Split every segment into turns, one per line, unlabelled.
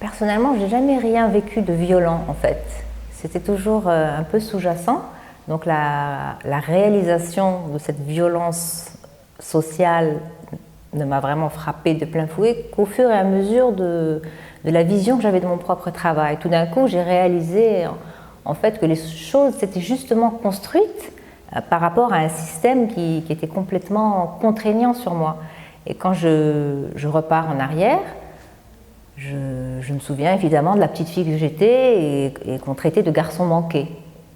Personnellement, j'ai jamais rien vécu de violent en fait. C'était toujours un peu sous-jacent. Donc la réalisation de cette violence sociale ne m'a vraiment frappée de plein fouet qu'au fur et à mesure de la vision que j'avais de mon propre travail. Tout d'un coup, j'ai réalisé en fait que les choses s'étaient justement construites par rapport à un système qui était complètement contraignant sur moi. Et quand je repars en arrière, je me souviens évidemment de la petite fille que j'étais et qu'on traitait de garçon manqué.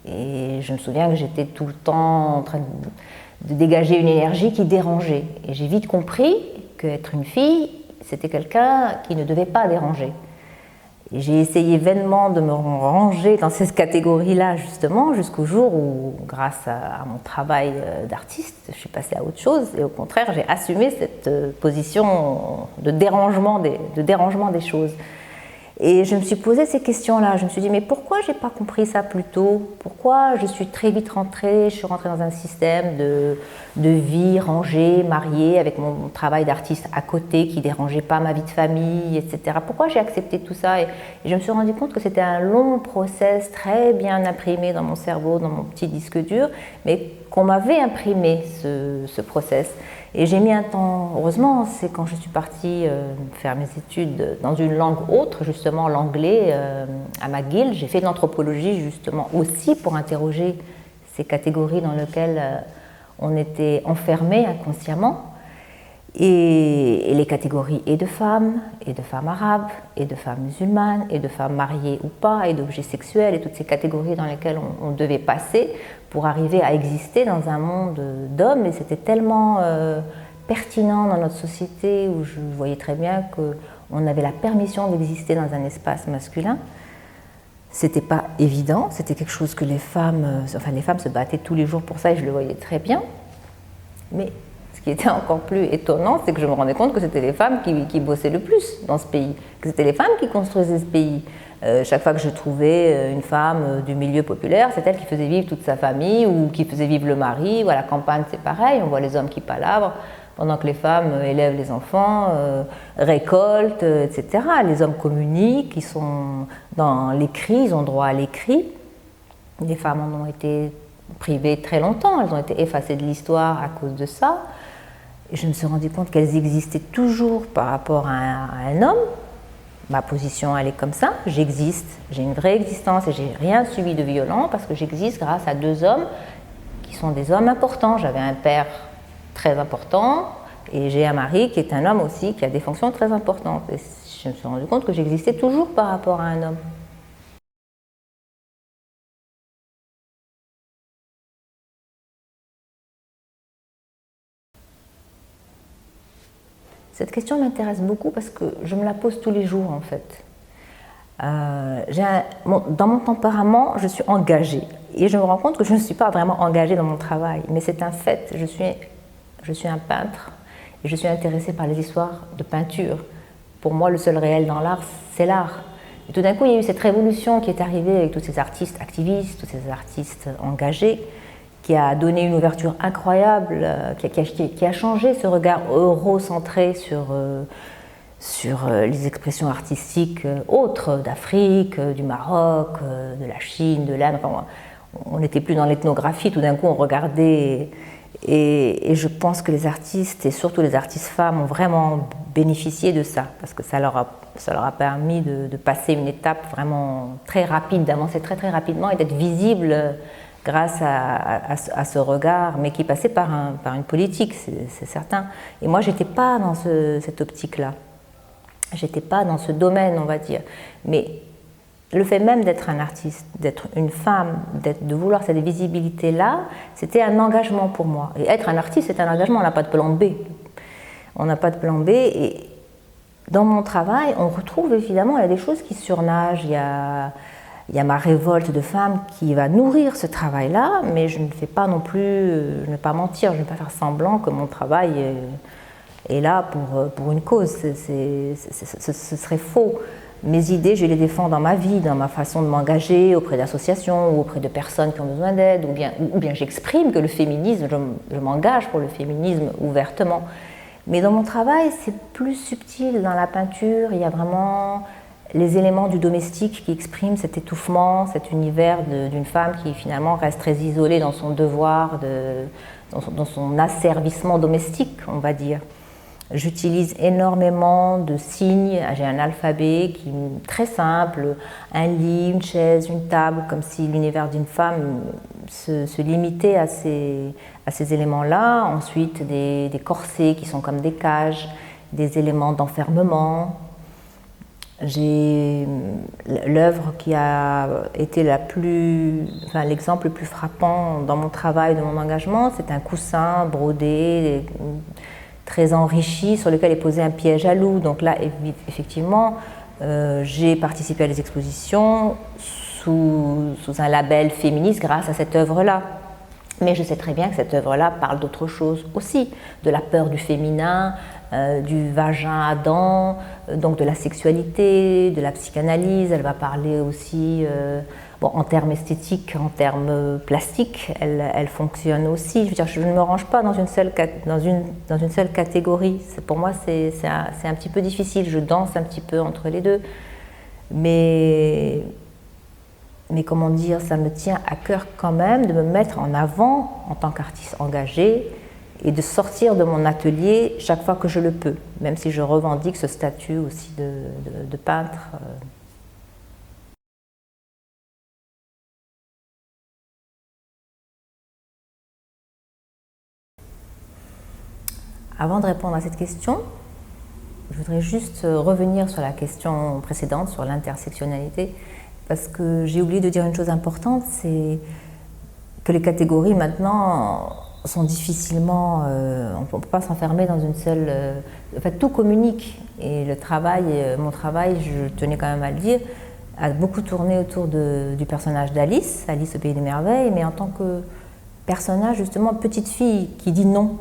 Et je me souviens que j'étais tout le temps en train de dégager une énergie qui dérangeait. Et j'ai vite compris qu'être une fille, c'était quelqu'un qui ne devait pas déranger. Et j'ai essayé vainement de me ranger dans ces catégories-là, justement, jusqu'au jour où, grâce à mon travail d'artiste, je suis passée à autre chose. Et au contraire, j'ai assumé cette position de dérangement des choses. Et je me suis posé ces questions-là. Je me suis dit, mais pourquoi je n'ai pas compris ça plus tôt? Pourquoi je suis très vite rentrée? Je suis rentrée dans un système de vie rangée, mariée, avec mon travail d'artiste à côté qui ne dérangeait pas ma vie de famille, etc. Pourquoi j'ai accepté tout ça? Et je me suis rendu compte que c'était un long process très bien imprimé dans mon cerveau, dans mon petit disque dur, mais qu'on m'avait imprimé ce process. Et j'ai mis un temps, heureusement, c'est quand je suis partie faire mes études dans une langue autre, justement l'anglais, à McGill. J'ai fait de l'anthropologie justement aussi pour interroger ces catégories dans lesquelles on était enfermé inconsciemment. Et les catégories et de femmes arabes, et de femmes musulmanes, et de femmes mariées ou pas, et d'objets sexuels, et toutes ces catégories dans lesquelles on devait passer pour arriver à exister dans un monde d'hommes. Et c'était tellement pertinent dans notre société où je voyais très bien qu'on avait la permission d'exister dans un espace masculin. C'était pas évident, c'était quelque chose que les femmes se battaient tous les jours pour ça et je le voyais très bien. Mais ce qui était encore plus étonnant, c'est que je me rendais compte que c'était les femmes qui bossaient le plus dans ce pays, que c'était les femmes qui construisaient ce pays. Chaque fois que je trouvais une femme du milieu populaire, c'est elle qui faisait vivre toute sa famille ou qui faisait vivre le mari. Ou à la campagne, c'est pareil, on voit les hommes qui palavrent pendant que les femmes élèvent les enfants, récoltent, etc. Les hommes communiquent, ils sont dans l'écrit, ils ont droit à l'écrit. Les femmes en ont été privées très longtemps, elles ont été effacées de l'histoire à cause de ça. Et je me suis rendu compte qu'elles existaient toujours par rapport à un homme. Ma position, elle est comme ça, j'existe, j'ai une vraie existence et j'ai rien subi de violent parce que j'existe grâce à deux hommes qui sont des hommes importants. J'avais un père très important et j'ai un mari qui est un homme aussi qui a des fonctions très importantes. Et je me suis rendu compte que j'existais toujours par rapport à un homme. Cette question m'intéresse beaucoup parce que je me la pose tous les jours en fait. Dans mon tempérament, je suis engagée et je me rends compte que je ne suis pas vraiment engagée dans mon travail, mais c'est un fait. Je suis un peintre et je suis intéressée par les histoires de peinture. Pour moi, le seul réel dans l'art, c'est l'art. Et tout d'un coup, il y a eu cette révolution qui est arrivée avec tous ces artistes activistes, tous ces artistes engagés, qui a donné une ouverture incroyable, qui a changé ce regard eurocentré sur les expressions artistiques autres d'Afrique, du Maroc, de la Chine, de l'Inde. Enfin, on n'était plus dans l'ethnographie, tout d'un coup on regardait. Et je pense que les artistes, et surtout les artistes femmes, ont vraiment bénéficié de ça, parce que ça leur a permis de passer une étape vraiment très rapide, d'avancer très très rapidement et d'être visible grâce à ce regard, mais qui passait par une politique, c'est certain. Et moi, je n'étais pas dans cette optique-là. Je n'étais pas dans ce domaine, on va dire. Mais le fait même d'être un artiste, d'être une femme, de vouloir cette visibilité-là, c'était un engagement pour moi. Et être un artiste, c'est un engagement, on n'a pas de plan B. On n'a pas de plan B. Et dans mon travail, on retrouve évidemment, il y a des choses qui surnagent, il y a ma révolte de femme qui va nourrir ce travail-là, mais je ne fais pas non plus, je ne vais pas mentir, je ne vais pas faire semblant que mon travail est là pour une cause. Ce serait faux. Mes idées, je les défends dans ma vie, dans ma façon de m'engager auprès d'associations ou auprès de personnes qui ont besoin d'aide, ou bien j'exprime que le féminisme, je m'engage pour le féminisme ouvertement. Mais dans mon travail, c'est plus subtil. Dans la peinture, il y a vraiment les éléments du domestique qui expriment cet étouffement, cet univers d'une femme qui finalement reste très isolée dans son devoir, dans son asservissement domestique, on va dire. J'utilise énormément de signes, j'ai un alphabet qui est très simple, un lit, une chaise, une table, comme si l'univers d'une femme se limitait à ces éléments-là. Ensuite, des corsets qui sont comme des cages, des éléments d'enfermement. J'ai l'œuvre qui a été l'exemple le plus frappant dans mon travail, de mon engagement, c'est un coussin brodé, très enrichi, sur lequel est posé un piège à loup. Donc là, effectivement, j'ai participé à des expositions sous un label féministe grâce à cette œuvre-là. Mais je sais très bien que cette œuvre-là parle d'autre chose aussi, de la peur du féminin, du vagin Adam, donc de la sexualité, de la psychanalyse. Elle va parler aussi, en termes esthétiques, en termes plastiques, elle fonctionne aussi. Je veux dire, je ne me range pas dans une seule catégorie. Pour moi, c'est un petit peu difficile. Je danse un petit peu entre les deux. Mais comment dire, ça me tient à cœur quand même de me mettre en avant en tant qu'artiste engagée et de sortir de mon atelier chaque fois que je le peux, même si je revendique ce statut aussi de peintre. Avant de répondre à cette question, je voudrais juste revenir sur la question précédente, sur l'intersectionnalité, parce que j'ai oublié de dire une chose importante, c'est que les catégories maintenant sont difficilement, on ne peut pas s'enfermer dans une seule... en fait, tout communique, et mon travail, je tenais quand même à le dire, a beaucoup tourné autour du personnage d'Alice, Alice au Pays des Merveilles, mais en tant que personnage, justement, petite fille qui dit non,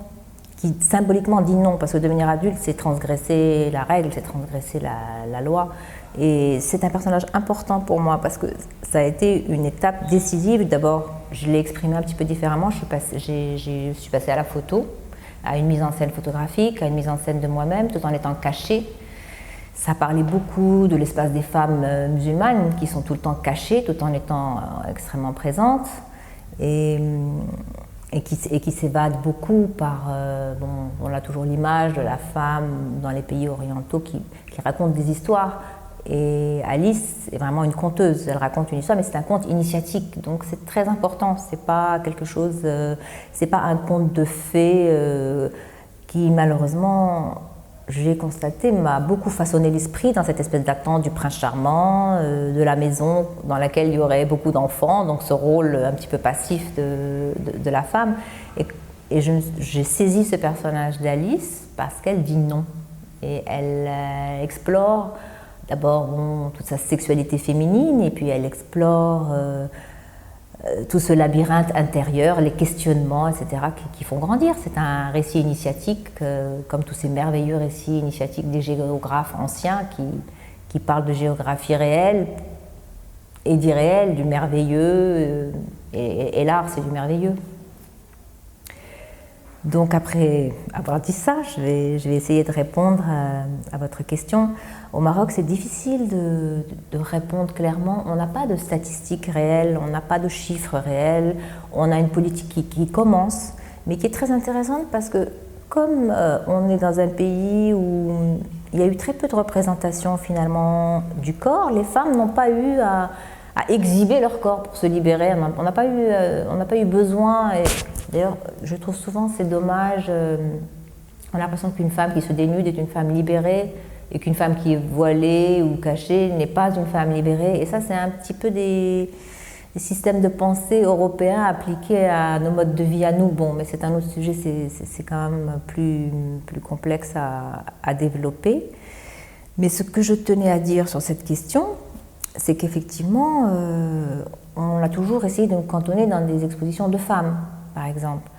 qui symboliquement dit non, parce que devenir adulte, c'est transgresser la règle, c'est transgresser la loi. Et c'est un personnage important pour moi, parce que ça a été une étape décisive. D'abord, je l'ai exprimé un petit peu différemment, je suis passée à la photo, à une mise en scène photographique, à une mise en scène de moi-même, tout en étant cachée. Ça parlait beaucoup de l'espace des femmes musulmanes, qui sont tout le temps cachées, tout en étant extrêmement présentes. Et qui s'évade beaucoup par, on a toujours l'image de la femme dans les pays orientaux qui raconte des histoires. Et Alice est vraiment une conteuse, elle raconte une histoire, mais c'est un conte initiatique, donc c'est très important. C'est pas quelque chose, c'est pas un conte de fées qui malheureusement, j'ai constaté, m'a beaucoup façonné l'esprit dans cette espèce d'attente du prince charmant, de la maison dans laquelle il y aurait beaucoup d'enfants, donc ce rôle un petit peu passif de la femme. Et j'ai saisi ce personnage d'Alice parce qu'elle dit non. Et elle explore d'abord toute sa sexualité féminine, et puis elle explore tout ce labyrinthe intérieur, les questionnements, etc., qui font grandir. C'est un récit initiatique, comme tous ces merveilleux récits initiatiques des géographes anciens qui parlent de géographie réelle et d'irréel, du merveilleux, et l'art, c'est du merveilleux. Donc après avoir dit ça, je vais essayer de répondre à votre question. Au Maroc, c'est difficile de répondre clairement. On n'a pas de statistiques réelles, on n'a pas de chiffres réels. On a une politique qui commence, mais qui est très intéressante parce que comme on est dans un pays où il y a eu très peu de représentation finalement du corps, les femmes n'ont pas eu à exhiber leur corps pour se libérer. On n'a pas eu besoin. D'ailleurs, je trouve souvent c'est dommage. On a l'impression qu'une femme qui se dénude est une femme libérée et qu'une femme qui est voilée ou cachée n'est pas une femme libérée. Et ça, c'est un petit peu des systèmes de pensée européens appliqués à nos modes de vie à nous. Bon, mais c'est un autre sujet, c'est quand même plus complexe à développer. Mais ce que je tenais à dire sur cette question, c'est qu'effectivement, on a toujours essayé de me cantonner dans des expositions de femmes, par exemple.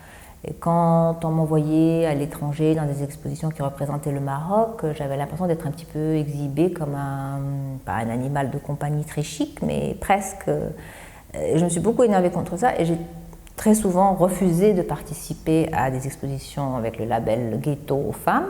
Et quand on m'envoyait à l'étranger dans des expositions qui représentaient le Maroc, j'avais l'impression d'être un petit peu exhibée comme pas un animal de compagnie très chic, mais presque. Je me suis beaucoup énervée contre ça et j'ai très souvent refusé de participer à des expositions avec le label Ghetto aux femmes.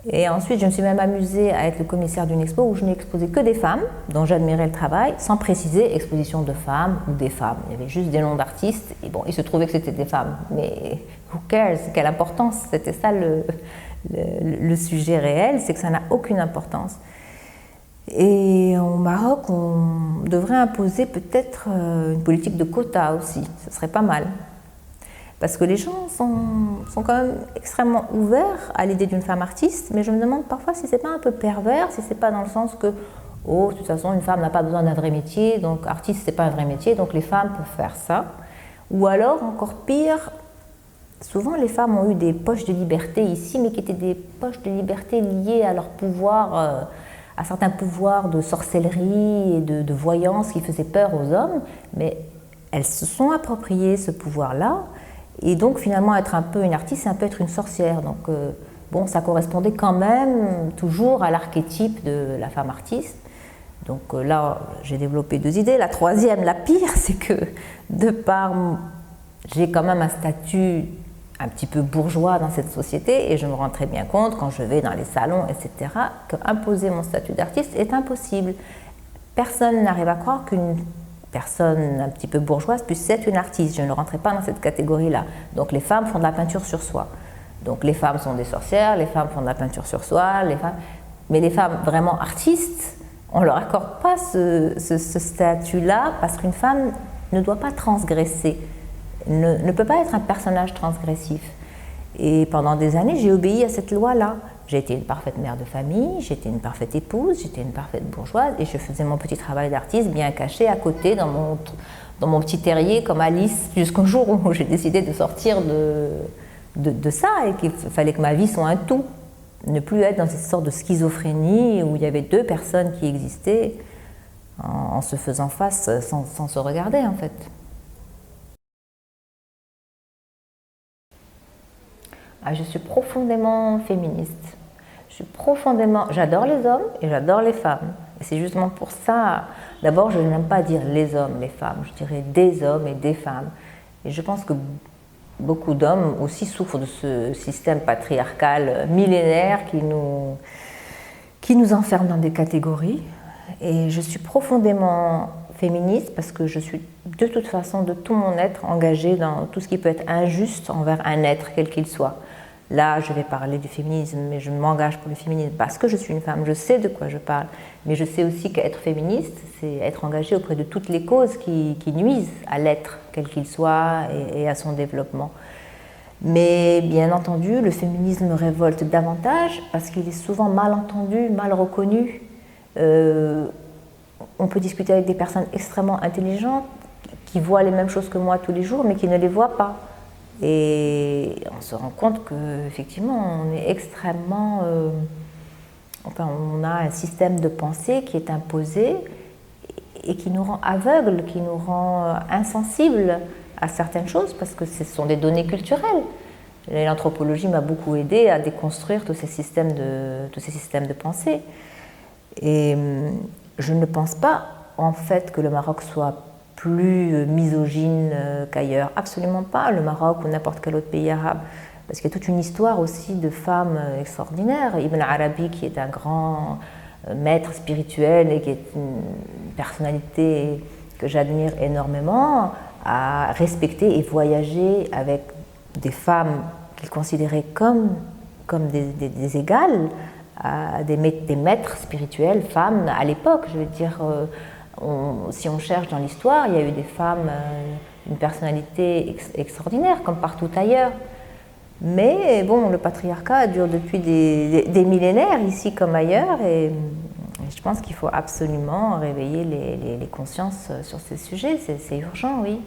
Et ensuite, je me suis même amusée à être le commissaire d'une expo où je n'ai exposé que des femmes dont j'admirais le travail, sans préciser exposition de femmes ou des femmes. Il y avait juste des noms d'artistes et bon, il se trouvait que c'était des femmes. Mais who cares? Quelle importance? C'était ça le sujet réel, c'est que ça n'a aucune importance. Et au Maroc, on devrait imposer peut-être une politique de quotas aussi, ce serait pas mal. Parce que les gens sont quand même extrêmement ouverts à l'idée d'une femme artiste, mais je me demande parfois si c'est pas un peu pervers, si c'est pas dans le sens que, oh, de toute façon, une femme n'a pas besoin d'un vrai métier, donc artiste, c'est pas un vrai métier, donc les femmes peuvent faire ça. Ou alors, encore pire, souvent les femmes ont eu des poches de liberté ici, mais qui étaient des poches de liberté liées à leur pouvoir, à certains pouvoirs de sorcellerie et de voyance qui faisaient peur aux hommes, mais elles se sont appropriées ce pouvoir-là. Et donc finalement être un peu une artiste, c'est un peu être une sorcière. Donc bon, ça correspondait quand même toujours à l'archétype de la femme artiste. Donc là, j'ai développé 2 idées. La troisième, la pire, c'est que de par, j'ai quand même un statut un petit peu bourgeois dans cette société et je me rends très bien compte quand je vais dans les salons, etc., qu'imposer mon statut d'artiste est impossible. Personne n'arrive à croire qu'une personne un petit peu bourgeoise puisse être une artiste. Je ne rentrais pas dans cette catégorie-là. Donc les femmes font de la peinture sur soi. Donc les femmes sont des sorcières, les femmes font de la peinture sur soi, mais les femmes vraiment artistes, on ne leur accorde pas ce statut-là parce qu'une femme ne doit pas transgresser, ne peut pas être un personnage transgressif. Et pendant des années, j'ai obéi à cette loi-là. J'ai été une parfaite mère de famille, j'étais une parfaite épouse, j'étais une parfaite bourgeoise et je faisais mon petit travail d'artiste bien caché à côté dans mon petit terrier comme Alice jusqu'au jour où j'ai décidé de sortir de ça et qu'il fallait que ma vie soit un tout. Ne plus être dans cette sorte de schizophrénie où il y avait 2 personnes qui existaient en se faisant face sans se regarder en fait. Ah, je suis profondément féministe. J'adore les hommes et j'adore les femmes. Et c'est justement pour ça, d'abord, je n'aime pas dire les hommes, les femmes, je dirais des hommes et des femmes. Et je pense que beaucoup d'hommes aussi souffrent de ce système patriarcal millénaire qui nous enferme dans des catégories. Et je suis profondément féministe parce que je suis de toute façon, de tout mon être, engagée dans tout ce qui peut être injuste envers un être, quel qu'il soit. Là, je vais parler du féminisme, mais je m'engage pour le féminisme parce que je suis une femme, je sais de quoi je parle. Mais je sais aussi qu'être féministe, c'est être engagée auprès de toutes les causes qui nuisent à l'être, quel qu'il soit, et à son développement. Mais bien entendu, le féminisme me révolte davantage parce qu'il est souvent mal entendu, mal reconnu. On peut discuter avec des personnes extrêmement intelligentes qui voient les mêmes choses que moi tous les jours, mais qui ne les voient pas. Et on se rend compte qu'effectivement, on est extrêmement... on a un système de pensée qui est imposé et qui nous rend aveugles, qui nous rend insensibles à certaines choses, parce que ce sont des données culturelles. L'anthropologie m'a beaucoup aidée à déconstruire tous ces systèmes de pensée. Et je ne pense pas, en fait, que le Maroc soit plus misogyne qu'ailleurs. Absolument pas, le Maroc ou n'importe quel autre pays arabe. Parce qu'il y a toute une histoire aussi de femmes extraordinaires. Ibn Arabi, qui est un grand maître spirituel et qui est une personnalité que j'admire énormément, a respecté et voyagé avec des femmes qu'il considérait comme des égales, des maîtres spirituels, femmes à l'époque. Je veux dire, si on cherche dans l'histoire, il y a eu des femmes d'une personnalité extraordinaire, comme partout ailleurs. Mais bon, le patriarcat dure depuis des millénaires, ici comme ailleurs, et je pense qu'il faut absolument réveiller les consciences sur ces sujets, c'est urgent, oui.